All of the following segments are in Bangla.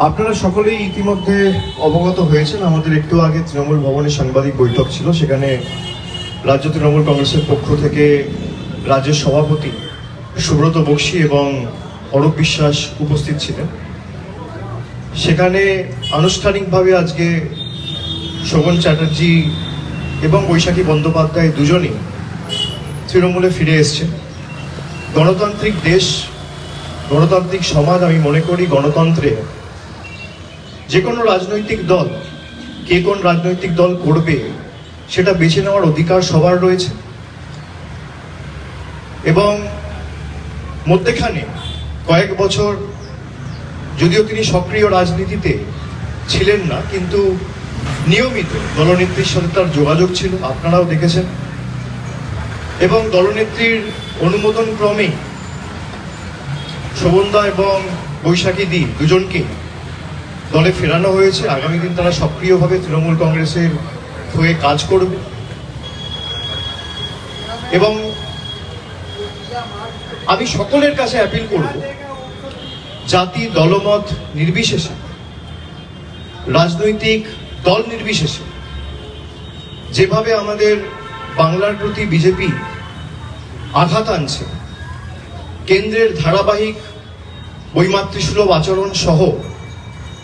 আপনারা সকলেই ইতিমধ্যে অবগত হয়েছেন, আমাদের একটু আগে তৃণমূল ভবনে সাংবাদিক বৈঠক ছিল। সেখানে রাজ্য তৃণমূল কংগ্রেসের পক্ষ থেকে রাজ্যের সভাপতি সুব্রত বক্সী এবং অরূপ বিশ্বাস উপস্থিত ছিলেন। সেখানে আনুষ্ঠানিকভাবে আজকে শোভন চ্যাটার্জি এবং বৈশাখী বন্দ্যোপাধ্যায় দুজনই তৃণমূলে ফিরে এসছেন। গণতান্ত্রিক দেশ, গণতান্ত্রিক সমাজ, আমি মনে করি গণতন্ত্রে যে কোনো রাজনৈতিক দল কে কোন রাজনৈতিক দল করবে সেটা বেছে নেওয়ার অধিকার সবার রয়েছে। এবং মধ্যেখানে কয়েক বছর যদিও তিনি সক্রিয় রাজনীতিতে ছিলেন না, কিন্তু নিয়মিত দলনেত্রীর সাথে তার যোগাযোগ ছিল, আপনারাও দেখেছেন। এবং দলনেত্রীর অনুমোদন ক্রমে শোভনদা এবং বৈশাখী দি দুজনকে দলে ফেরানো হয়েছে। আগামী দিন তারা সক্রিয়ভাবে তৃণমূল কংগ্রেসের হয়ে কাজ করবে এবং আমি সকলের কাছে অ্যাপিল করব, জাতি দলমত নির্বিশেষে, রাজনৈতিক দল নির্বিশেষে যেভাবে আমাদের বাংলার প্রতি বিজেপি আঘাত আনছে, কেন্দ্রের ধারাবাহিক বৈমাতৃসুলভ আচরণ সহ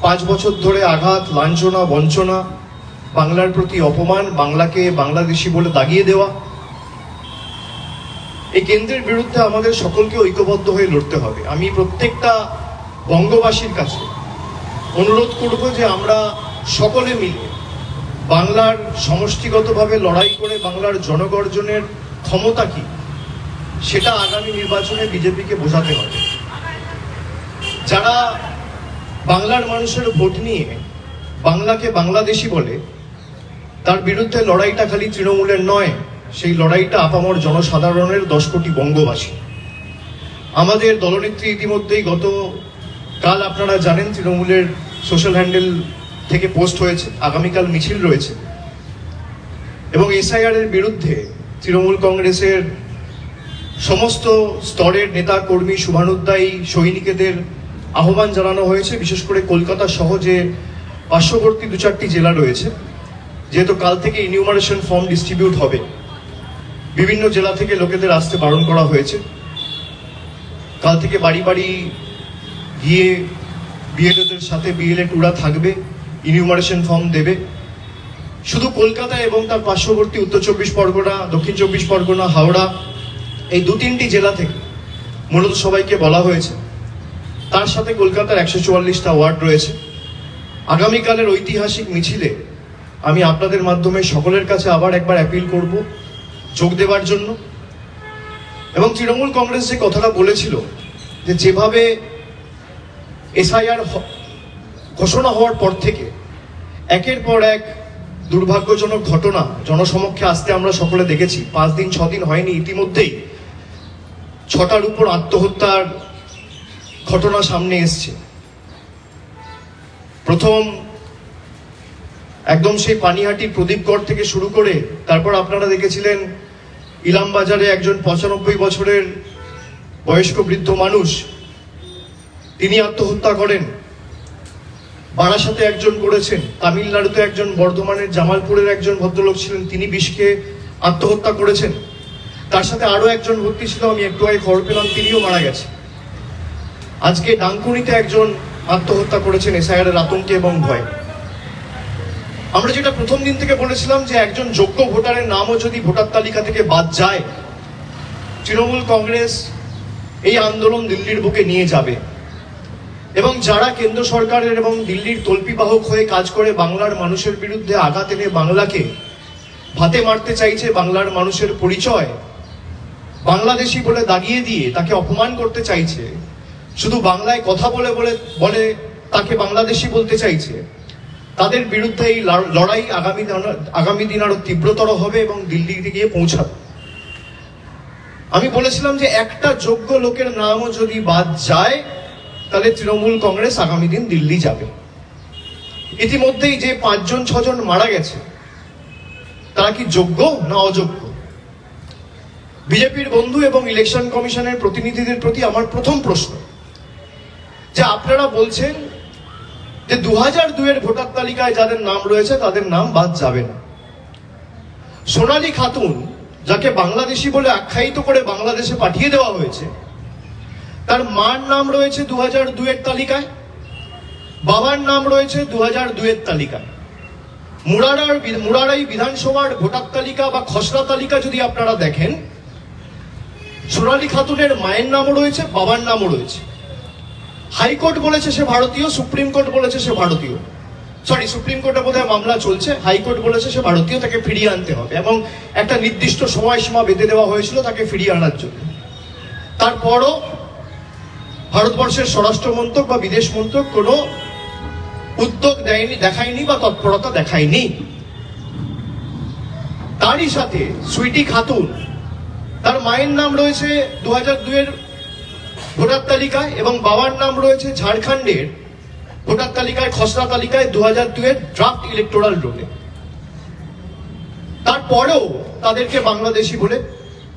5 বছর ধরে আঘাত, লাঞ্ছনা, বঞ্চনা, বাংলার প্রতি অপমান, বাংলাকে বাংলাদেশি বলে দাগিয়ে দেওয়া, এই কেন্দ্রের বিরুদ্ধে আমাদের সকলকে ঐক্যবদ্ধ হয়ে লড়তে হবে। আমি প্রত্যেকটা বঙ্গবাসীর কাছে অনুরোধ করব যে আমরা সকলে মিলে বাংলার সমষ্টিগতভাবে লড়াই করে বাংলার জনগর্জনের ক্ষমতা কি সেটা আগামী নির্বাচনে বিজেপিকে বোঝাতে হবে। যারা বাংলার মানুষের ভোট নিয়ে বাংলাকে বাংলাদেশি বলে, তার বিরুদ্ধে লড়াইটা খালি তৃণমূলের নয়, সেই লড়াইটা আপামর জনসাধারণের 10 কোটি বঙ্গবাসী। আমাদের দলনেত্রী ইতিমধ্যেই গতকাল আপনারা জানেন তৃণমূলের সোশ্যাল হ্যান্ডেল থেকে পোস্ট হয়েছে, আগামীকাল মিছিল রয়েছে এবং এসআইআর এর বিরুদ্ধে তৃণমূল কংগ্রেসের সমস্ত স্তরের নেতা কর্মী, শুভানুধ্যায়ী সৈনিকদের আহ্বান জানানো হয়েছে। বিশেষ করে কলকাতা সহ যে পার্শ্ববর্তী 2-4টি জেলা রয়েছে, যেহেতু কাল থেকে ইনিউমারেশন ফর্ম ডিস্ট্রিবিউট হবে, বিভিন্ন জেলা থেকে লোকেদের আসতে বারণ করা হয়েছে। কাল থেকে বাড়ি বাড়ি গিয়ে বিএলওদের সাথে বিএলএ টুরা থাকবে, ইনিউমারেশন ফর্ম দেবে। শুধু কলকাতা এবং তার পার্শ্ববর্তী উত্তর 24 পরগনা, দক্ষিণ 24 পরগনা, হাওড়া, এই 2-3টি জেলা থেকে মূলত সবাইকে বলা হয়েছে। তার সাথে কলকাতার 144টা ওয়ার্ড রয়েছে। আগামীকালের ঐতিহাসিক মিছিলে আমি আপনাদের মাধ্যমে সকলের কাছে আবার একবার অ্যাপিল করব যোগ দেওয়ার জন্য। এবং তৃণমূল কংগ্রেস যে কথাটা বলেছিল যে যেভাবে এসআইআর ঘোষণা হওয়ার পর থেকে একের পর এক দুর্ভাগ্যজনক ঘটনা জনসমক্ষে আসতে আমরা সকলে দেখেছি। 5 দিন 6 দিন হয়নি, ইতিমধ্যেই 6টার উপর আত্মহত্যার ঘটনা সামনে এসছে। প্রথম একদম সেই পানিহাটির প্রদীপগড় থেকে শুরু করে তারপর আপনারা দেখেছিলেন ইলামবাজারে একজন 95 বছরের বয়স্ক বৃদ্ধ মানুষ, তিনি আত্মহত্যা করেন। বারাসাতে একজন করেছেন, তামিলনাড়ুতে একজন, বর্ধমানের জামালপুরের একজন ভদ্রলোক ছিলেন, তিনি বিষকে আত্মহত্যা করেছেন। তার সাথে আরো একজন ভর্তি ছিল, আমি একটু আগে খবর পেলাম তিনিও মারা গেছে। আজকে ডানকুনিতে একজন আত্মহত্যা করেছেন এসআইআর এর আতঙ্কে এবং ভয়। আমরা যেটা প্রথম দিন থেকে বলেছিলাম যে একজন যোগ্য ভোটারের নামও যদি ভোটার তালিকা থেকে বাদ যায়, তৃণমূল কংগ্রেস এই আন্দোলন দিল্লির বুকে নিয়ে যাবে। এবং যারা কেন্দ্র সরকারের এবং দিল্লির তল্পিবাহক হয়ে কাজ করে বাংলার মানুষের বিরুদ্ধে আঘাত এনে বাংলাকে ভাতে মারতে চাইছে, বাংলার মানুষের পরিচয় বাংলাদেশি বলে দাগিয়ে দিয়ে তাকে অপমান করতে চাইছে, শুধু বাংলায় কথা বলে বলে তাকে বাংলাদেশি বলতে চাইছে, তাদের বিরুদ্ধে এই লড়াই আগামী দিন আরো তীব্রতর হবে এবং দিল্লিতে গিয়ে পৌঁছাবে। আমি বলেছিলাম যে একটা যোগ্য লোকের নামও যদি বাদ যায় তাহলে তৃণমূল কংগ্রেস আগামী দিন দিল্লি যাবে। ইতিমধ্যেই যে 5 জন 6 জন মারা গেছে তারা কি যোগ্য না অযোগ্য? বিজেপির বন্ধু এবং ইলেকশন কমিশনের প্রতিনিধিদের প্রতি আমার প্রথম প্রশ্ন, যে আপনারা বলছেন যে 2002 এর ভোটার তালিকায় যাদের নাম রয়েছে তাদের নাম বাদ যাবে না। সোনালী খাতুন, যাকে বাংলাদেশি বলে আখ্যায়িত করে বাংলাদেশে পাঠিয়ে দেওয়া হয়েছে, তার মার নাম রয়েছে 2002 এর তালিকায়, বাবার নাম রয়েছে 2002 এর তালিকায়। মুরারাই বিধানসভার ভোটার তালিকা বা খসড়া তালিকা যদি আপনারা দেখেন, সোনালী খাতুনের মায়ের নামও রয়েছে, বাবার নামও রয়েছে। হাইকোর্ট বলেছে সে ভারতীয়, সুপ্রিম কোর্ট বলেছে সে ভারতীয়, সুপ্রিম কোর্টে বোধহয় মামলা চলছে, হাইকোর্ট বলেছে সে ভারতীয়, তাকে ফিরিয়ে আনতে হবে এবং একটা নির্দিষ্ট সময়সীমা বেঁধে দেওয়া হয়েছিল তাকে ফিরিয়ে আনার জন্য। তারপরও ভারতবর্ষের স্বরাষ্ট্র মন্ত্রক বা বিদেশ মন্ত্রক কোনো উদ্যোগ দেখায়নি বা তৎপরতা দেখায়নি। তারই সাথে সুইটি খাতুন, তার মায়ের নাম রয়েছে 2002 এর ভোটার তালিকায় এবং বাবার নাম রয়েছে ঝাড়খণ্ডের ভোটার তালিকায়, খসড়া তালিকায় 2002 এর ড্রাফট ইলেকটোরাল রোলে। তারপরেও তাদেরকে বাংলাদেশি বলে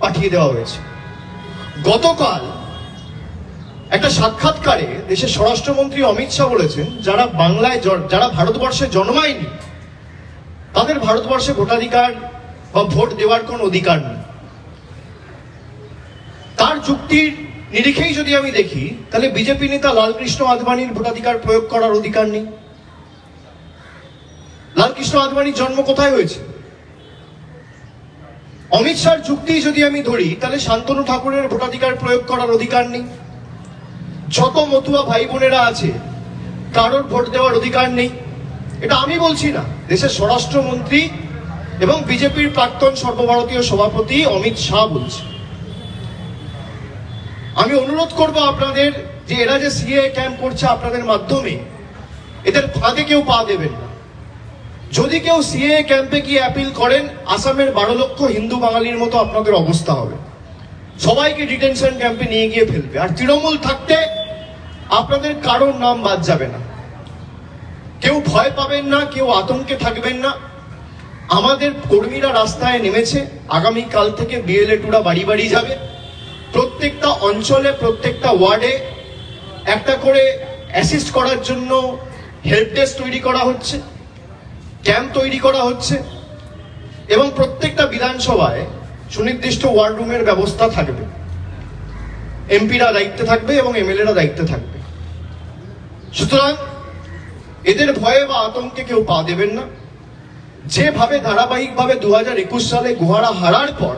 পাঠিয়ে দেওয়া হয়েছে। গতকাল একটা সাক্ষাৎকারে দেশের স্বরাষ্ট্রমন্ত্রী অমিত শাহ বলেছেন, যারা ভারতবর্ষে জন্মায়নি তাদের ভারতবর্ষে ভোটাধিকার বা ভোট দেওয়ার কোন অধিকার নেই। তার যুক্তির নিরিখেই যদি আমি দেখি, তাহলে বিজেপি নেতা লালকৃষ্ণ আদবানির ভোটাধিকার প্রয়োগ করার অধিকার নেই। লালকৃষ্ণ আদবানির জন্ম কোথায় হয়েছে? অমিত শাহর যুক্তি যদি আমি ধরি, তাহলে শান্তনু ঠাকুরের ভোটাধিকার প্রয়োগ করার অধিকার নেই। যত মতুয়া ভাই বোনেরা আছে কারোর ভোট দেওয়ার অধিকার নেই। এটা আমি বলছি না, দেশের স্বরাষ্ট্রমন্ত্রী এবং বিজেপির প্রাক্তন সর্বভারতীয় সভাপতি অমিত শাহ বলছে। আমি অনুরোধ করব আপনাদের, যে এরা যে সিএ ক্যাম্প করছে আপনাদের মাধ্যমে, এদের ফাঁদে কেউ পা দেবেন না। যদি কেউ সিএ ক্যাম্পে গিয়ে অ্যাপিল করেন, আসামের 12 লক্ষ হিন্দু বাঙালির মতো আপনাদের অবস্থা হবে। সবাইকে ডিটেনশন ক্যাম্পে নিয়ে গিয়ে ফেলবে। আর তৃণমূল থাকতে আপনাদের কারোর নাম বাদ যাবে না। কেউ ভয় পাবেন না, কেউ আতঙ্কে থাকবেন না। আমাদের কর্মীরা রাস্তায় নেমেছে, আগামীকাল থেকে বিএলএ-2রা বাড়ি বাড়ি যাবে। প্রত্যেকটা অঞ্চলে, প্রত্যেকটা ওয়ার্ডে একটা করে অ্যাসিস্ট করার জন্য হেল্প ডেস্ক তৈরি করা হচ্ছে, ক্যাম্প তৈরি করা হচ্ছে এবং প্রত্যেকটা বিধানসভায় সুনির্দিষ্ট ওয়ার্ড রুমের ব্যবস্থা থাকবে। এমপিরা দায়িত্বে থাকবে এবং এমএলএরা দায়িত্বে থাকবে। সুতরাং এদের ভয়ে বা আতঙ্কে কেউ পা দেবেন না। যেভাবে ধারাবাহিকভাবে 2021 সালে গোহারা হারার পর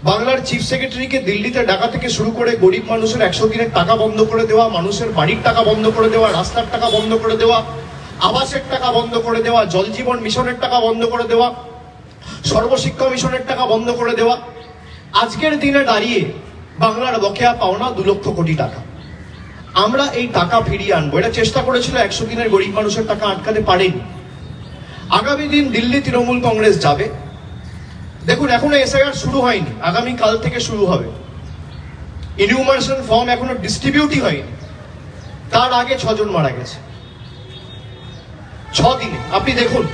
বাংলার চিফ সেক্রেটারিকে দিল্লিতে ডাকা থেকে শুরু করে গরিব মানুষের 100 দিনের টাকা বন্ধ করে দেওয়া, মানুষের বাড়ির টাকা বন্ধ করে দেওয়া, রাস্তার টাকা বন্ধ করে দেওয়া, আবাসের টাকা বন্ধ করে দেওয়া, জল জীবন মিশনের টাকা বন্ধ করে দেওয়া, সর্বশিক্ষা মিশনের টাকা বন্ধ করে দেওয়া, আজকের দিনে দাঁড়িয়ে বাংলার বকেয়া পাওনা 2 লক্ষ কোটি টাকা। আমরা এই টাকা ফিরিয়ে আনবো। এটা চেষ্টা করেছিল 100 দিনের গরিব মানুষের টাকা আটকাতে পারেনি। আগামী দিন দিল্লি তৃণমূল কংগ্রেস যাবে। দেখুন, এখনো এসআইআর শুরু হয়নি, আগামী কাল থেকে শুরু হবে। ইনিউমারেশন ফর্ম এখনো ডিস্ট্রিবিউটই হয়নি। তার আগে 6 জন মারা গেছে 6 দিনে, আপনি দেখুন।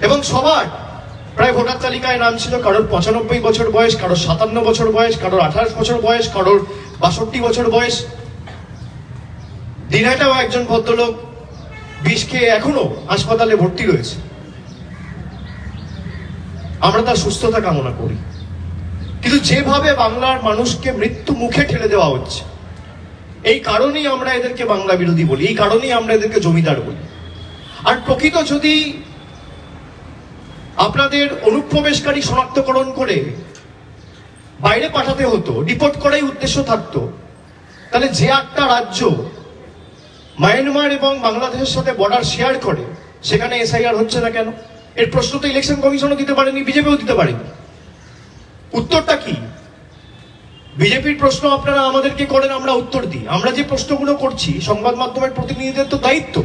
এবং সবার প্রায় ভোটার তালিকায় নাম ছিল কারোর 95 বছর বয়স, কারোর 57 বছর বয়স, কারোর 28 বছর বয়স, কারোর 62 বছর বয়স। দিনহাটাও একজন ভদ্রলোক বিষ খেয়ে এখনো হাসপাতালে ভর্তি রয়েছে। আমরা তার সুস্থতা কামনা করি। কিন্তু যেভাবে বাংলার মানুষকে মৃত্যু মুখে ঠেলে দেওয়া হচ্ছে, এই কারণেই আমরা এদেরকে বাংলা বিরোধী বলি, এই কারণেই আমরা এদেরকে জমিদার বলি। আর প্রকৃত যদি আপনাদের অনুপ্রবেশকারী শনাক্তকরণ করে বাইরে পাঠাতে হতো, ডিপোর্ট করাই উদ্দেশ্য থাকতো, তাহলে যে একটা রাজ্য মায়ানমার এবং বাংলাদেশের সাথে বর্ডার শেয়ার করে সেখানে এসআইআর হচ্ছে না কেন? এর প্রশ্ন তো ইলেকশন কমিশনও দিতে পারেনি, বিজেপিও দিতে পারেনি। উত্তরটা কি? বিজেপির প্রশ্ন আপনারা আমাদেরকে করেন, আমরা উত্তর দিই। আমরা যে প্রশ্নগুলো করছি, সংবাদ মাধ্যমের প্রতিনিধিদের তো দায়িত্ব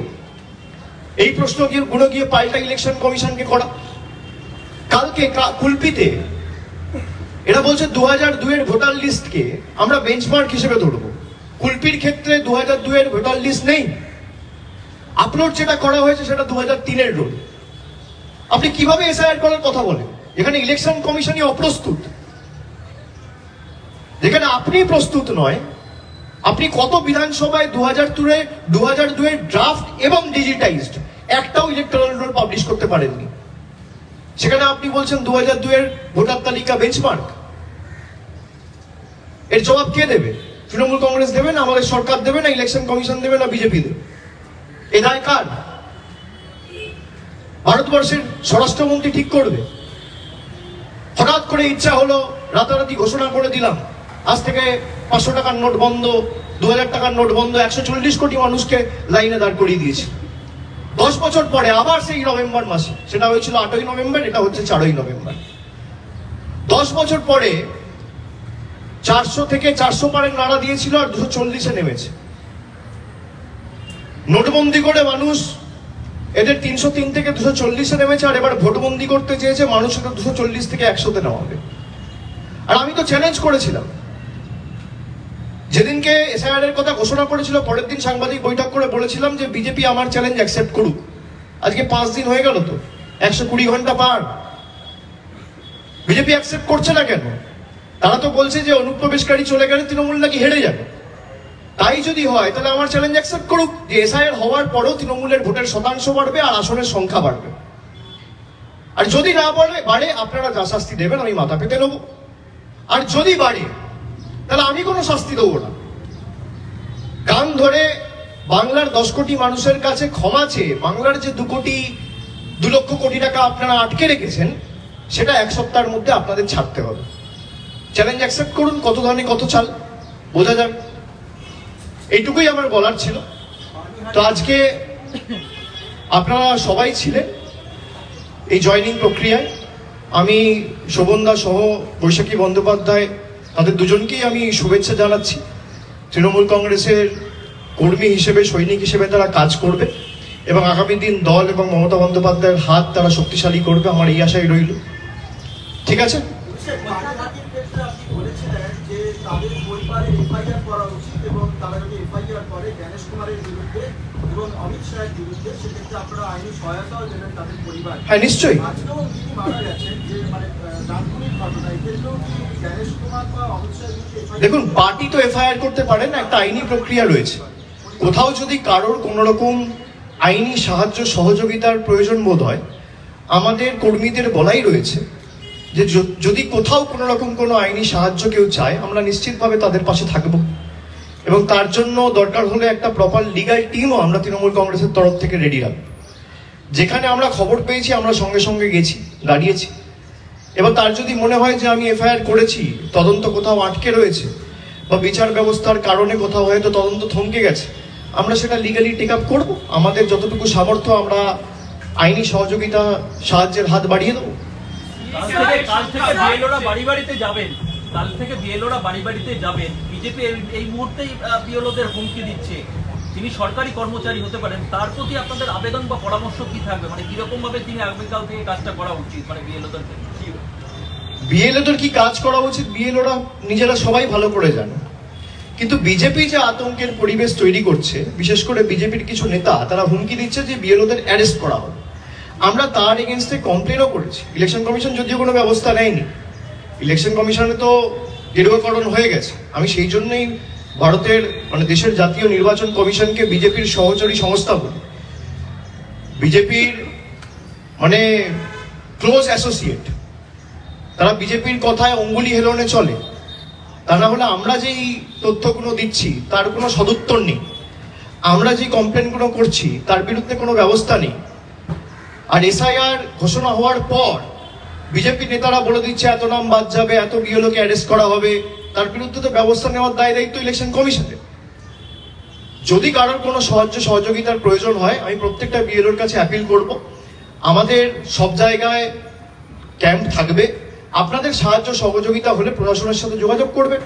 এই প্রশ্নগুলো গিয়ে পাল্টা ইলেকশন কমিশনকে করা। কালকে কুলপিতে এরা বলছে 2002 এর ভোটার লিস্টকে আমরা বেঞ্চমার্ক হিসেবে ধরবো। কুলপির ক্ষেত্রে 2002 এর ভোটার লিস্ট নেই। আপলোড যেটা করা হয়েছে সেটা 2003 এর রোল। আপনি কিভাবে এসআইআর করার কথা বলেন? এখানে ইলেকশন কমিশনই অপ্রস্তুত, যেখানে আপনি প্রস্তুত নয়। আপনি কত বিধানসভায় 2002 ড্রাফট এবং ডিজিটাইজড একটাও ইলেকট্রাল রোল পাবলিশ করতে পারেননি, সেখানে আপনি বলছেন 2002 ভোটার তালিকা বেঞ্চমার্ক। এর জবাব কে দেবে? তৃণমূল কংগ্রেস দেবে না আমাদের সরকার দেবে না ইলেকশন কমিশন দেবে না বিজেপি দেবে? এ দায় কার? ভারতবর্ষের স্বরাষ্ট্রমন্ত্রী ঠিক করবে? হঠাৎ করে ইচ্ছা হলো রাতারাতি ঘোষণা করে দিলাম আজ থেকে 500 টাকার নোট বন্ধ, 2000 টাকার নোট বন্ধ, 140 কোটি মানুষকে লাইনে দাঁড় করিয়ে দিয়েছে। 10 বছর পরে আবার সেই নভেম্বর মাসে, সেটা হয়েছিল 8ই নভেম্বর, এটা হচ্ছে 4ই নভেম্বর। 10 বছর পরে 400 থেকে 400 পারের নাড়া দিয়েছিল আর 240-এ নেমেছে। নোটবন্দি করে মানুষ এদের 303 থেকে 240-এ নেমেছে, আর এবার ভোটবন্দি করতে চেয়েছে মানুষ এটা 240 থেকে 100-তে নেওয়াবে। আর আমি তো চ্যালেঞ্জ করেছিলাম যেদিনকে এসআইআর এর কথা ঘোষণা করেছিল, পরের দিন সাংবাদিক বৈঠক করে বলেছিলাম যে বিজেপি আমার চ্যালেঞ্জ অ্যাকসেপ্ট করুক। আজকে 5 দিন হয়ে গেল, তো 120 ঘন্টা পার, বিজেপি অ্যাকসেপ্ট করছে না কেন? তারা তো বলছে যে অনুপ্রবেশকারী চলে গেলে তৃণমূল নাকি হেরে যাবে। তাই যদি হয় তাহলে আমার চ্যালেঞ্জ অ্যাকসেপ্ট করুক যে এসআইআর হওয়ার পরেও তৃণমূলের ভোটের শতাংশ বাড়বে আর আসনের সংখ্যা বাড়বে। আর যদি না বাড়ে আপনারা যা শাস্তি দেবেন আমি মাথা পেতে নেব, আর যদি বাড়ে তাহলে আমি কোনো শাস্তি দেবো না। কান ধরে বাংলার 10 কোটি মানুষের কাছে ক্ষমা চেয়ে বাংলার যে 2 লক্ষ কোটি টাকা আপনারা আটকে রেখেছেন সেটা 1 সপ্তাহের মধ্যে আপনাদের ছাড়তে হবে। চ্যালেঞ্জ অ্যাকসেপ্ট করুন, কত ধানে কত চাল বোঝা যাবে। এইটুকুই আমার বলার ছিল। তো আজকে আপনারা সবাই ছিলেন এই জয়নিং প্রক্রিয়ায়। আমি শোভনদা সহ বৈশাখী বন্দ্যোপাধ্যায় তাদের দুজনকেই আমি শুভেচ্ছা জানাচ্ছি। তৃণমূল কংগ্রেসের কর্মী হিসেবে, সৈনিক হিসেবে তারা কাজ করবে এবং আগামী দিন দল এবং মমতা বন্দ্যোপাধ্যায়ের হাত তারা শক্তিশালী করবে, আমার এই আশাই রইল। ঠিক আছে? হ্যাঁ, নিশ্চয়ই। দেখুন, পার্টি তো এফআইআর করতে পারে না, একটা আইনি প্রক্রিয়া রয়েছে। কোথাও যদি কারোর কোন রকম আইনি সাহায্য সহযোগিতার প্রয়োজন বোধ হয়, আমাদের কর্মীদের বলাই রয়েছে যে যদি কোথাও কোনো রকম কোনো আইনি সাহায্য কেউ চায় আমরা নিশ্চিতভাবে তাদের পাশে থাকব, এবং তার জন্য দরকার হলে একটা প্রপার লিগাল টিমও আমরা তৃণমূল কংগ্রেসের তরফ থেকে রেডি রাখবো। যেখানে আমরা খবর পেয়েছি আমরা সঙ্গে সঙ্গে গেছি, দাঁড়িয়েছি। এবার তার যদি মনে হয় যে আমি এফআইআর করেছি, তদন্ত কোথাও আটকে রয়েছে বা বিচার ব্যবস্থার কারণে কোথাও হয়তো তদন্ত থমকে গেছে, আমরা সেটা লিগালি টেক আপ করবো। আমাদের যতটুকু সামর্থ্য আমরা আইনি সহযোগিতা, সাহায্যের হাত বাড়িয়ে দেবো। কাল থেকে বিএলওরা বাড়ি বাড়িতে যাবেন। বিজেপি এই মুহূর্তেই বিএলওদের হুমকি দিচ্ছে। তিনি সরকারি কর্মচারী হতে পারেন, তার প্রতি আপনাদের আবেদন বা পরামর্শ কি থাকবে? মানে কিরকম ভাবে তিনি আগামীকাল থেকে কাজটা করা উচিত, মানে বিএলওদের কি কাজ করা উচিত বিএলওরা নিজেরা সবাই ভালো করে জানে। কিন্তু বিজেপি যে আতঙ্কের পরিবেশ তৈরি করছে, বিশেষ করে বিজেপির কিছু নেতা, তারা হুমকি দিচ্ছে যে বিএলওদের অ্যারেস্ট করা হবে। আমরা তার এগেনস্টে কমপ্লেনও করেছি। ইলেকশন কমিশন যদিও কোনো ব্যবস্থা নেয়নি, ইলেকশন কমিশনে তো গেরুয়াকরণ হয়ে গেছে। আমি সেই জন্যই ভারতের মানে দেশের জাতীয় নির্বাচন কমিশনকে বিজেপির সহচরী সংস্থা বলি। বিজেপির মানে ক্লোজ অ্যাসোসিয়েট, তারা বিজেপির কথায় অঙ্গুলি হেলনে চলে। তা না হলে আমরা যেই তথ্যগুলো দিচ্ছি তার কোনো সদুত্তর নেই, আমরা যে কমপ্লেনগুলো করছি তার বিরুদ্ধে কোনো ব্যবস্থা নেই। আর এসআইআর ঘোষণা হওয়ার পর বিজেপি নেতারা বলে দিচ্ছে এত নাম বাদ যাবে, এত বিএলওকে অ্যারেস্ট করা হবে, তার বিরুদ্ধে তো ব্যবস্থা নেওয়ার দায় দায়িত্ব ইলেকশন কমিশনের। যদি কারোর কোনো সাহায্য সহযোগিতার প্রয়োজন হয় আমি প্রত্যেকটা বিএলওর কাছে অ্যাপিল করব। আমাদের সব জায়গায় ক্যাম্প থাকবে, আপনাদের সাহায্য সহযোগিতা হলে প্রশাসনের সাথে যোগাযোগ করবেন।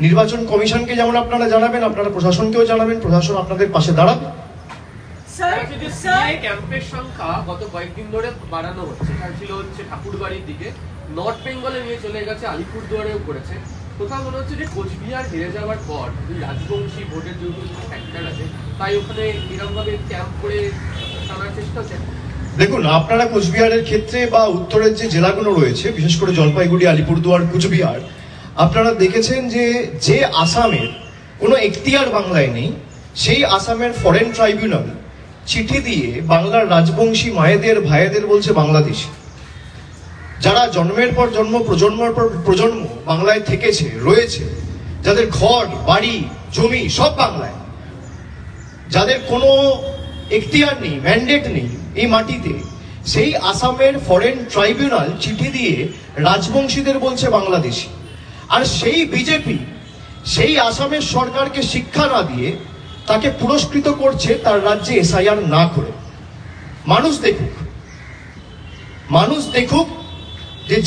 নির্বাচন কমিশনকে যেমন আপনারা জানাবেন, আপনারা প্রশাসনকেও জানাবেন, প্রশাসন আপনাদের পাশে দাঁড়াবে। ক্যাম্পের সংখ্যা গত কয়েকদিন ধরে বাড়ানো হচ্ছে, ছিল হচ্ছে ঠাকুরবাড়ির দিকে, নর্থ বেঙ্গলে নিয়ে চলে গেছে, আলিপুরদুয়ারেও করেছে। কোথাও মনে হচ্ছে যে কোচবিহার হেরে যাওয়ার পর রাজবংশী ভোটের যেহেতু ফ্যাক্টর আছে, তাই ওখানে এরকম ভাবে ক্যাম্প করে টানার চেষ্টা হচ্ছে। দেখুন, আপনারা কোচবিহারের ক্ষেত্রে বা উত্তরের যে জেলাগুলো রয়েছে, বিশেষ করে জলপাইগুড়ি, আলিপুরদুয়ার, কুচবিহার, আপনারা দেখেছেন যে আসামের কোনো এখতিয়ার বাংলায় নেই, সেই আসামের ফরেন ট্রাইব্যুনাল চিঠি দিয়ে বাংলার রাজবংশী মায়েদের ভাইয়েদের বলছে বাংলাদেশি। যারা জন্মের পর জন্ম, প্রজন্মের পর প্রজন্ম বাংলায় থেকেছে, রয়েছে, যাদের ঘর বাড়ি জমি সব বাংলায়, যাদের কোনো এখতিয়ার নেই, ম্যান্ডেট নেই এই মাটিতে, সেই আসামের ফরেন ট্রাইব্যুনাল চিঠি দিয়ে রাজবংশীদের বলছে বাংলাদেশি। আর সেই বিজেপি সেই আসামের সরকারকে শিক্ষা না দিয়ে তাকে পুরস্কৃত করছে তার রাজ্যে এসআইআর না করে। মানুষ দেখুক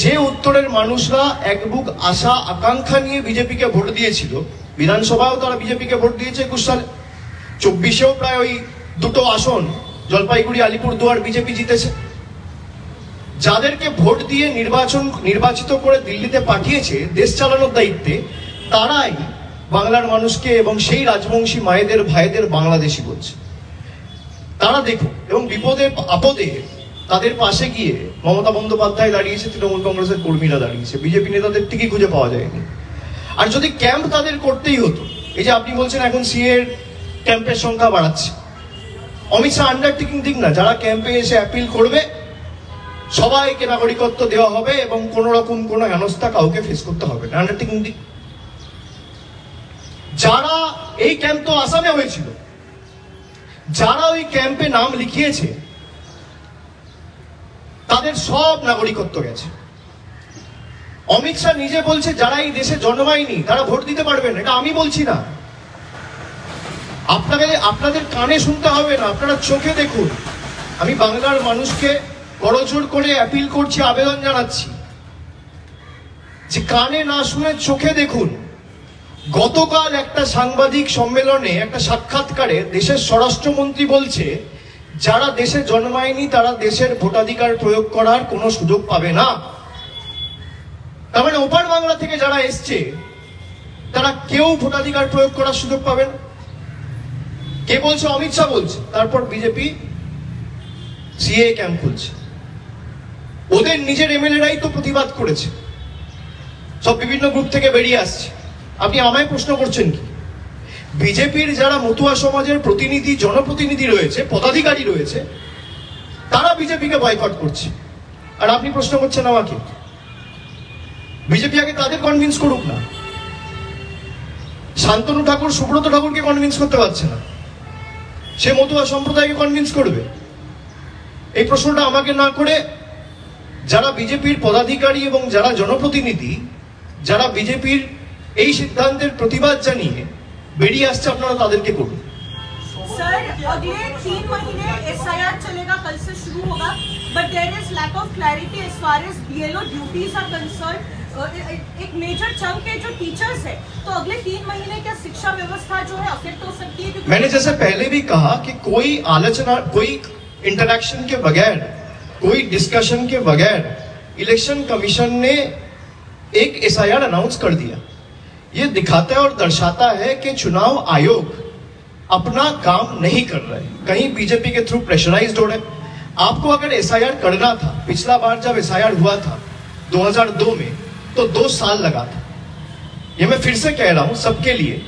যে উত্তরের মানুষরা এক বুক আশা আকাঙ্ক্ষা নিয়ে বিজেপিকে ভোট দিয়েছিল, বিধানসভাও তারা বিজেপিকে ভোট দিয়েছে 21 সালে, 24-এও প্রায় ওই দুটো আসন জলপাইগুড়ি, আলিপুরদুয়ার বিজেপি জিতেছে। যাদেরকে ভোট দিয়ে নির্বাচিত করে দিল্লিতে পাঠিয়েছে দেশ চালানোর দায়িত্বে, তারাই বাংলার মানুষকে এবং সেই রাজবংশী মায়েদের ভাইদের বাংলাদেশি বলছে। তারা দেখুক, এবং বিপদে আপদে তাদের পাশে গিয়ে মমতা বন্দ্যোপাধ্যায় দাঁড়িয়েছে, তৃণমূল কংগ্রেসের কর্মীরা দাঁড়িয়েছে, বিজেপি নেতাদের ঠিকই খুঁজে পাওয়া যায়নি। আর যদি ক্যাম্প তাদের করতেই হতো, এই যে আপনি বলছেন এখন সিএর ক্যাম্পের সংখ্যা বাড়াচ্ছে, অমিত শাহ আন্ডারটেকিং দিক না, যারা ক্যাম্পে এসে অ্যাপিল করবে সবাইকে নাগরিকত্ব দেওয়া হবে এবং কোন রকম কোনো হেনস্থা কাউকে ফেস করতে হবে না, আন্ডারটেকিং দিক। যারা এই ক্যাম্প তো আসামে হয়েছিল, যারা ওই ক্যাম্পে নাম লিখিয়েছে তাদের সব নাগরিকত্ব গেছে। অমিত শাহ নিজে বলছে যারা এই দেশে জন্মায়নি তারা ভোট দিতে পারবেন, এটা আমি বলছি না, আপনাদের কানে শুনতে হবে না, আপনারা চোখে দেখুন। আমি বাংলার মানুষকে করজোর করে অ্যাপিল করছি, আবেদন জানাচ্ছি যে কানে না শুনে চোখে দেখুন। গতকাল একটা সাংবাদিক সম্মেলনে একটা সাক্ষাৎকারে দেশের স্বরাষ্ট্রমন্ত্রী বলছে যারা দেশে জন্মায়নি তারা দেশের ভোটাধিকার প্রয়োগ করার কোনো সুযোগ পাবে না। তার মানে ওপার বাংলা থেকে যারা এসছে তারা কেউ ভোটাধিকার প্রয়োগ করার সুযোগ পাবে না। কে বলছে? অমিত শাহ বলছে। তারপর বিজেপি সিএ ক্যাম্প খুলছে, ওদের নিজের এমএলএরাই তো প্রতিবাদ করেছে, সব বিভিন্ন গ্রুপ থেকে বেরিয়ে আসছে। আপনি আমায় প্রশ্ন করছেন কি? বিজেপির যারা মতুয়া সমাজের প্রতিনিধি, জনপ্রতিনিধি রয়েছে, পদাধিকারী রয়েছে, তারা বিজেপিকে বয়কট করছে, আর আপনি প্রশ্ন করছেন আমাকে? বিজেপি আগে তাদের কনভিন্স করুক না। শান্তনু ঠাকুর সুব্রত ঠাকুরকে কনভিন্স করতে পারছে না, সে মতুয়া সম্প্রদায়কে কনভিন্স করবে? এই প্রশ্নটা আমাকে না করে যারা বিজেপির পদাধিকারী এবং যারা জনপ্রতিনিধি, যারা বিজেপির এই সিদ্ধান্তের প্রতিবাদ জানিয়ে বেরিয়ে আসছে, আপনারা তাদেরকে করুন। सर, अगले 3 महीने SIR चलेगा, कल से शुरू होगा, but there is lack of clarity as far as BLO duties are concerned. एक मेजर चंक है जो टीचर्स है, तो अगले 3 महीने क्या शिक्षा व्यवस्था जो है अफेक्ट हो सकती है? मैंने जैसे पहले भी कहा कि कोई आलोचना, कोई इंटरैक्शन के बगैर, कोई डिस्कशन के बगैर इलेक्शन कमीशन ने एक SIR अनाउंस कर दिया। ये दिखाता है और दर्शाता है कि चुनाव आयोग अपना काम नहीं कर रहे, कहीं बीजेपी के थ्रू प्रेशराइज्ड हो रहे। आपको अगर SIR करना था, पिछला बार जब SIR हुआ था 2002 में, तो 2 साल लगा था। ये मैं फिर से कह रहा हूं सबके लिए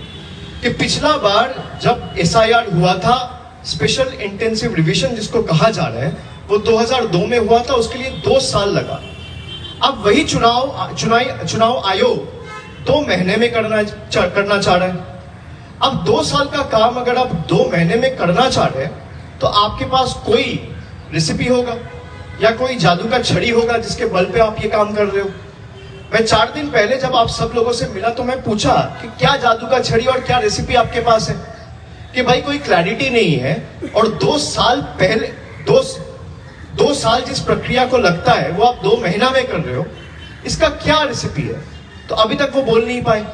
कि पिछला बार जब SIR हुआ था, स्पेशल इंटेंसिव रिवीजन जिसको कहा जा रहा है, वो 2002 में हुआ था, उसके लिए 2 साल लगा। अब वही चुनाव आयोग 2 महीने में करना चाह रहे हैं। अब 2 साल का काम अगर आप 2 महीने में करना चाह रहे हैं, तो आपके पास कोई रेसिपी होगा या कोई जादू का छड़ी होगा जिसके बल पे आप ये काम कर रहे हो। मैं 4 दिन पहले जब आप सब लोगों से मिला तो मैं पूछा कि क्या जादू का छड़ी और क्या रेसिपी आपके पास है, कि भाई कोई क्लैरिटी नहीं है, और 2 साल पहले 2 साल जिस प्रक्रिया को लगता है वो आप 2 महीना में कर रहे हो, इसका क्या रेसिपी है? तो अभी तक वो बोल नहीं पाए।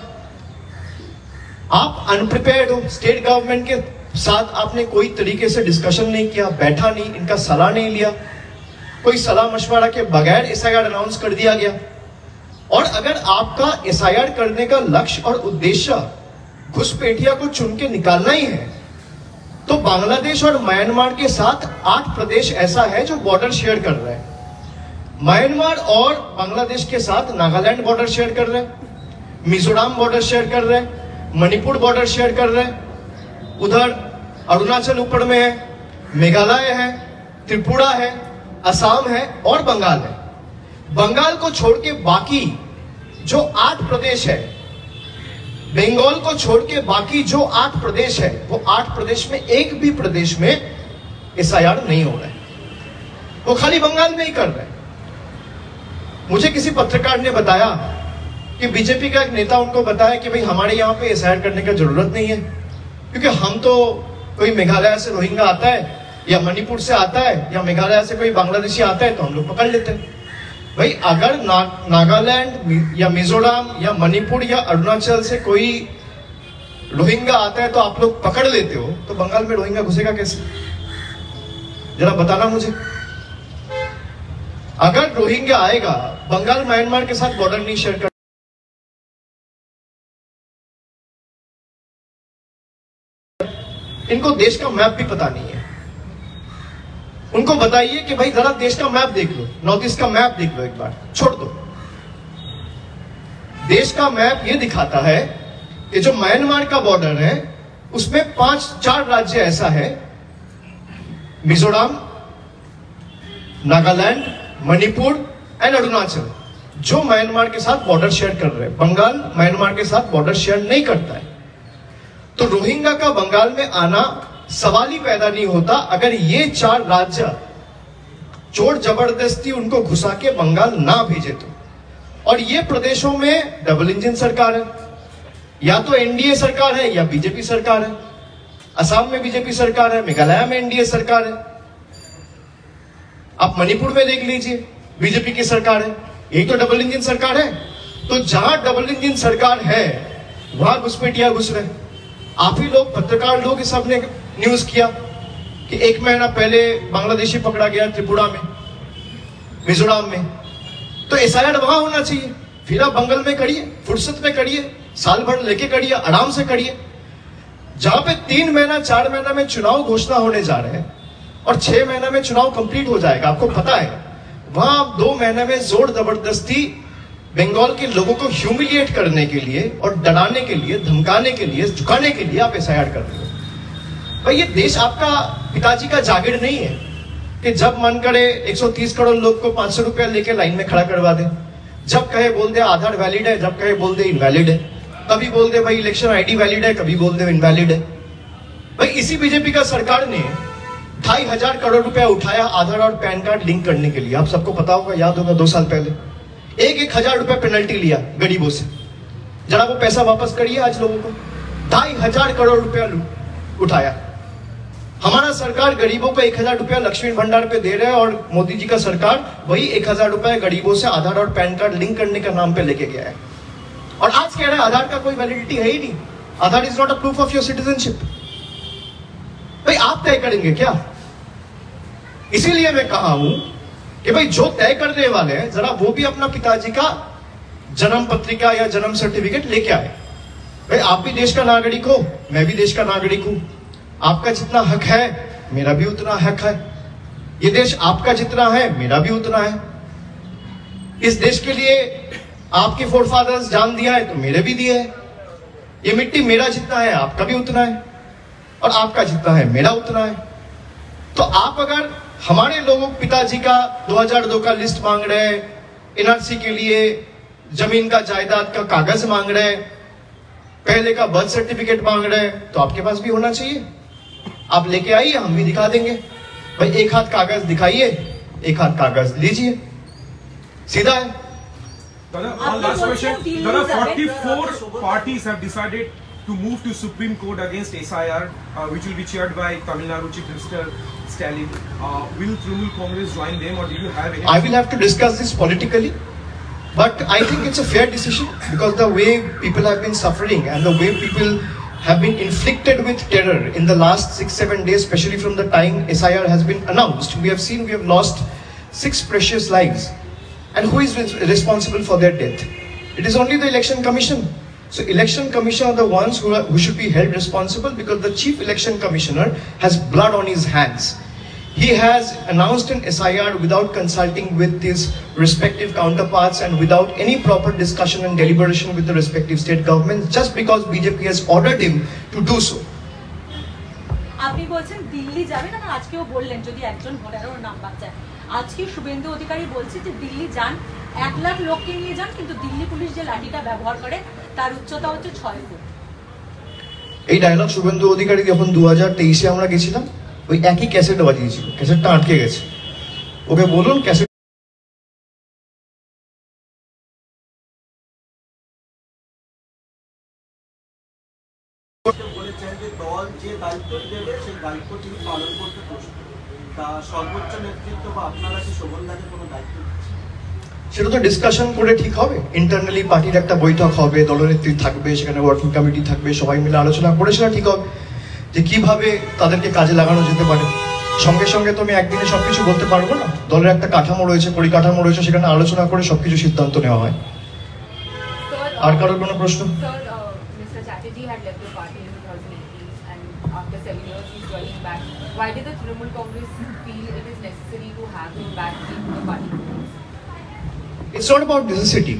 आप अनप्रिपेयर्ड हो। स्टेट गवर्नमेंट के साथ आपने कोई तरीके से डिस्कशन नहीं किया, बैठा नहीं, इनका सलाह नहीं लिया, कोई सलाह मशवरा के बगैर SIR अनाउंस कर दिया गया। और अगर आपका SIR करने का लक्ष्य और उद्देश्य घुसपैठिया को चुन के निकालना ही है, तो बांग्लादेश और म्यांमार के साथ 8 प्रदेश ऐसा है जो बॉर्डर शेयर कर रहे हैं। म्यांमार और बांग्लादेश के साथ नागालैंड बॉर्डर शेयर कर रहे हैं, मिजोरम बॉर्डर शेयर कर रहे हैं, मणिपुर बॉर्डर शेयर कर रहे हैं, उधर अरुणाचल ऊपर में है, मेघालय है, त्रिपुरा है, असम है और बंगाल है। बंगाल को छोड़ के बाकी जो 8 प्रदेश है, बंगाल को छोड़ के बाकी जो 8 प्रदेश है, वो 8 प्रदेश में एक भी प्रदेश में SIR नहीं हो रहा है, वो खाली बंगाल में ही कर रहे हैं। मुझे किसी पत्रकार ने बताया कि बीजेपी का एक नेता उनको बताया कि भाई हमारे यहाँ पे SIR करने की जरूरत नहीं है, क्योंकि हम तो कोई मेघालय से रोहिंग्या आता है या मणिपुर से आता है या मेघालय से कोई बांग्लादेशी आता है तो हम लोग पकड़ लेते हैं। भाई अगर नागालैंड या मिजोरम या मणिपुर या अरुणाचल से कोई रोहिंग्या आता है तो आप लोग पकड़ लेते हो, तो बंगाल में रोहिंग्या घुसेगा कैसे? जरा बताना मुझे। अगर रोहिंग्या आएगा, बंगाल म्यांमार के साथ बॉर्डर नहीं शेयर कर, इनको देश का मैप भी पता नहीं है। उनको बताइए कि भाई जरा देश का मैप देख लो, नॉर्थ ईस्ट का मैप देख लो, एक बार छोड़ दो। देश का मैप ये दिखाता है कि जो म्यांमार का बॉर्डर है उसमें 4 राज्य ऐसा है, मिजोरम, नागालैंड, मणिपुर एंड अरुणाचल, जो म्यांमार के साथ बॉर्डर शेयर कर रहे हैं। बंगाल म्यांमार के साथ बॉर्डर शेयर नहीं करता है। तो रोहिंग्या का बंगाल में आना सवाल ही पैदा नहीं होता अगर ये 4 राज्य जोर जबरदस्ती उनको घुसा के बंगाल ना भेजे तो। और ये प्रदेशों में डबल इंजन सरकार है, या तो एनडीए सरकार है या बीजेपी सरकार है। असम में बीजेपी सरकार है, मेघालय में एनडीए सरकार है, आप मणिपुर में देख लीजिए बीजेपी की सरकार है, यही तो डबल इंजन सरकार है। तो जहां डबल इंजन सरकार है वहां घुसपैठिया घुस रहे। आप ही लोग पत्रकार लोग इस सबने न्यूज किया कि 1 महीना पहले बांग्लादेशी पकड़ा गया त्रिपुरा में, मिजोरम में, तो SIR वहां होना चाहिए। फिर आप बंगाल में करिए, फुर्सत में करिए, साल भर लेके करिए, आराम से करिए। जहां पे 3 महीना 4 महीना में चुनाव घोषणा होने जा रहे हैं और 6 महीना में चुनाव कंप्लीट हो जाएगा, आपको पता है, वहां आप 2 महीने में जोर जबरदस्ती बंगाल के लोगों को ह्यूमिलिएट करने के लिए और डराने के लिए, धमकाने के लिए, झुकाने के लिए आप SIR कर रहे हो। भाई ये देश आपका पिताजी का जागीर नहीं है कि जब मन करे 130 करोड़ लोग को 500 रुपया लेके लाइन में खड़ा करवा दे, जब कहे बोल दे आधार वैलिड है, जब कहे बोल दे इनवैलिड है, कभी बोल दे भाई इलेक्शन ID वैलिड है, कभी बोल दे इनवैलिड है। भाई इसी बीजेपी का सरकार ने 2500 करोड़ रुपया उठाया आधार और पैन कार्ड लिंक करने के लिए। आप सबको पता होगा, याद होगा 2 साल पहले 1,000 रुपया पेनल्टी लिया गरीबों से। जरा वो पैसा वापस करिए आज लोगों को। 2500 करोड़ रुपया उठाया। हमारा सरकार गरीबों को 1000 रुपया लक्ष्मी भंडार पे दे रहे हैं और मोदी जी का सरकार वही 1000 रुपया गरीबों से आधार और पैन कार्ड लिंक करने का नाम पे लेके गया है। और आज कह रहे हैं आधार का कोई वैलिडिटी है ही नहीं, Aadhaar is not a proof of your citizenship. भाई आप तय करेंगे क्या? इसीलिए मैं कहा हूं कि भाई जो तय करने वाले हैं जरा वो भी अपना पिताजी का जन्म पत्रिका या जन्म सर्टिफिकेट लेके आए। भाई आप भी देश का नागरिक हो, मैं भी देश का नागरिक हूं। आपका जितना हक है मेरा भी उतना हक है। ये देश आपका जितना है मेरा भी उतना है। इस देश के लिए आपके फोरफादर्स जान दिया है तो मेरे भी दिए है। ये मिट्टी मेरा जितना है आपका भी उतना है और आपका जितना है मेरा उतना है। तो आप अगर हमारे लोगों पिताजी का 2002 का लिस्ट मांग रहे हैं, NRC के लिए जमीन का जायदाद का कागज मांग रहे हैं, पहले का बर्थ सर्टिफिकेट मांग रहे हैं, तो आपके पास भी होना चाहिए। आप लेके आइए, हम भी दिखा देंगे। भाई एक हाथ कागज दिखाइए, एक हाथ कागज लीजिए, सीधा है। One last question. There are 44 parties have decided to move to Supreme Court against SIR, which will be chaired by Tamil Nadu Chief Minister Stalin. Will Trinamool Congress join them, or do you have any? I will have to discuss this politically, but I think it's a fair decision because the way people have been suffering and the way people have been inflicted with terror in the last 6-7 days, especially from the time SIR has been announced, we have lost 6 precious lives. And who is responsible for their death? It is only the Election Commission. So election commission are the ones who should be held responsible, because the chief election commissioner has blood on his hands. He has announced an SIR without consulting with his respective counterparts and without any proper discussion and deliberation with the respective state governments, just because BJP has ordered him to do so. আপনি বলছেন দিল্লি যাবেন, আর আজকেও বললেন যদি একজন ভোটারের নাম বাদ যায়। আজকে শুভেন্দু অধিকারী বলছে যে দিল্লি যান, 1 লাখ লোককে নিয়ে যান, কিন্তু দিল্লি পুলিশ যে লাঠিটা ব্যবহার করে তার উচ্চতা হচ্ছে 6 ফুট। এই ডায়লগ শুভেন্দু অধিকারী যখন 2023-এ আমরা গেছিলাম, ওই একই ক্যাসেট বাজিয়েছিল, ক্যাসেটটা আটকে গেছে। ওকে বলুন ক্যাসেট বলেছেন যে দল যে দায়িত্ব দেবে সেই দায়িত্ব তিনি পালন করতে প্রস্তুত। তা সর্বোচ্চ নেতৃত্ব বা আপনারা কি শোভনদাকে কোনো দায়িত্ব দিচ্ছেন? সেটা তো ডিসকাশন করে ঠিক হবে। ইন্টারনালি পার্টির একটা বৈঠক হবে, দলনেত্রী থাকবে, সেখানে ওয়ার্কিং কমিটি থাকবে, সবাই মিলে আলোচনা করে সেটা ঠিক হবে যে কিভাবে তাদেরকে কাজে লাগানো যেতে পারে। সঙ্গে সঙ্গে তো আমি একদিনে সবকিছু বলতে পারবো না। দলের একটা কাঠামো রয়েছে, পরিকাঠামো রয়েছে, সেখানে আলোচনা করে সবকিছু সিদ্ধান্ত নেওয়া হয়। আর কারোর কোনো প্রশ্ন? Mr. Chatterjee had left the party in 2018 and after 7 years he's joining back. Why did the Trinamool Congress feel it is necessary to have him back in the party? It's not about necessity.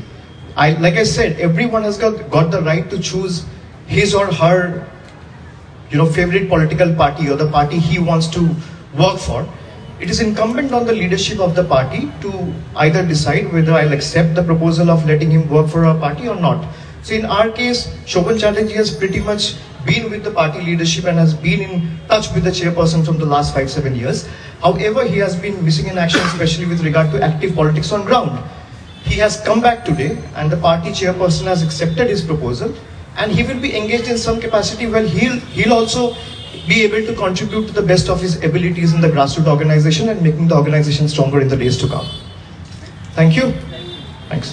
Like I said, everyone has got the right to choose his or her, favorite political party or the party he wants to work for. It is incumbent on the leadership of the party to either decide whether I'll accept the proposal of letting him work for our party or not. So in our case, Shobhan Chatterjee has pretty much been with the party leadership and has been in touch with the chairperson from the last 5-7 years. However, he has been missing in action, especially with regard to active politics on ground. He has come back today and the party chairperson has accepted his proposal, and he will be engaged in some capacity where he'll also be able to contribute to the best of his abilities in the grassroots organization and making the organization stronger in the days to come. Thank you. Thanks.